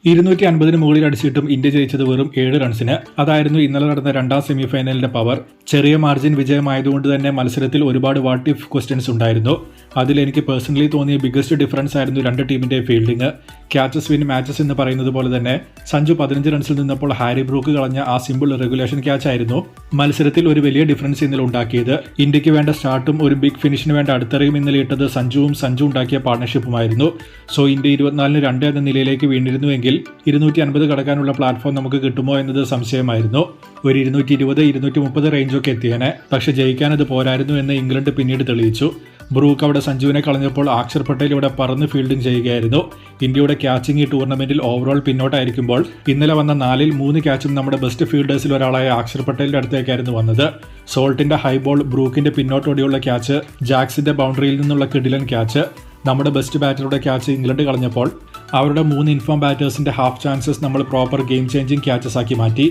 250 മുകളിൽ അടിച്ചിട്ടും ഇന്ത്യ ജയിച്ചത് വെറും 7 റൺസിന്. അതായിരുന്നു ഇന്നലെ നടന്ന രണ്ടാം സെമിഫൈനലിന്റെ പവർ. ചെറിയ മാർജിൻ വിജയമായതുകൊണ്ട് തന്നെ മത്സരത്തിൽ ഒരുപാട് വാട്ട് ഇഫ് ക്വസ്റ്റ്യൻസ് ഉണ്ടായിരുന്നു. അതിൽ എനിക്ക് പേഴ്സണലി തോന്നിയ ബിഗസ്റ്റ് ഡിഫറൻസ് ആയിരുന്നു രണ്ട് ടീമിന്റെ ഫീൽഡിംഗ്. ക്യാച്ചസ് വിൻ മാച്ചസ് എന്ന് പറയുന്നത് പോലെ തന്നെ സഞ്ജു 15 റൺസിൽ നിന്നപ്പോൾ ഹാരി ബ്രൂക്ക് കളഞ്ഞ ആ സിമ്പിൾ റെഗുലേഷൻ ക്യാച്ച് ആയിരുന്നു മത്സരത്തിൽ ഒരു വലിയ ഡിഫറൻസ് ഇന്നലെ ഉണ്ടാക്കിയത്. ഇന്ത്യക്ക് വേണ്ട സ്റ്റാർട്ടും ഒരു ബിഗ് ഫിനിഷിന് വേണ്ട അടുത്തറിയും ഇന്നലെ ഇട്ടത് സഞ്ജു ഉണ്ടാക്കിയ പാർട്ണർഷിപ്പുമായിരുന്നു. സോ ഇന്ത്യ 24-2 എന്ന നിലയിലേക്ക് വീണിരുന്നുവെങ്കിൽ 250 കടക്കാനുള്ള പ്ലാറ്റ്ഫോം നമുക്ക് കിട്ടുമോ എന്നത് സംശയമായിരുന്നു. ഒരു 220-230 റേഞ്ചൊക്കെ എത്തിയേനെ. പക്ഷെ ജയിക്കാൻ അത് പോരായിരുന്നു എന്ന് ഇംഗ്ലണ്ട് പിന്നീട് തെളിയിച്ചു. ബ്രൂക്ക് അവിടെ സഞ്ജുവിനെ കളഞ്ഞപ്പോൾ അക്ഷർ പട്ടേൽ ഇവിടെ പറന്ന് ഫീൽഡിംഗ് ചെയ്യുകയായിരുന്നു. ഇന്ത്യയുടെ ക്യാച്ചിങ് ഈ ടൂർണമെന്റിൽ ഓവറോൾ പിന്നോട്ടായിരിക്കുമ്പോൾ ഇന്നലെ വന്ന 4-ൽ 3 ക്യാച്ചും നമ്മുടെ ബെസ്റ്റ് ഫീൽഡേഴ്സിൽ ഒരാളായ അക്ഷർ പട്ടേലിന്റെ അടുത്തേക്കായിരുന്നു വന്നത്. സോൾട്ടിന്റെ ഹൈ ബോൾ, ബ്രൂക്കിന്റെ പിന്നോട്ടോടിയുള്ള ക്യാച്ച്, ജാക്സിന്റെ ബൗണ്ടറിയിൽ നിന്നുള്ള കിഡിലൻ ക്യാച്ച്, നമ്മുടെ ബെസ്റ്റ് ബാറ്ററുടെ ക്യാച്ച് ഇംഗ്ലണ്ട് കളഞ്ഞപ്പോൾ അവരുടെ 3 ഇൻഫോം ബാറ്റേഴ്സിന്റെ ഹാഫ് ചാൻസസ് നമ്മൾ പ്രോപ്പർ ഗെയിം ചേഞ്ചിങ് ക്യാച്ചസ് ആക്കി മാറ്റി.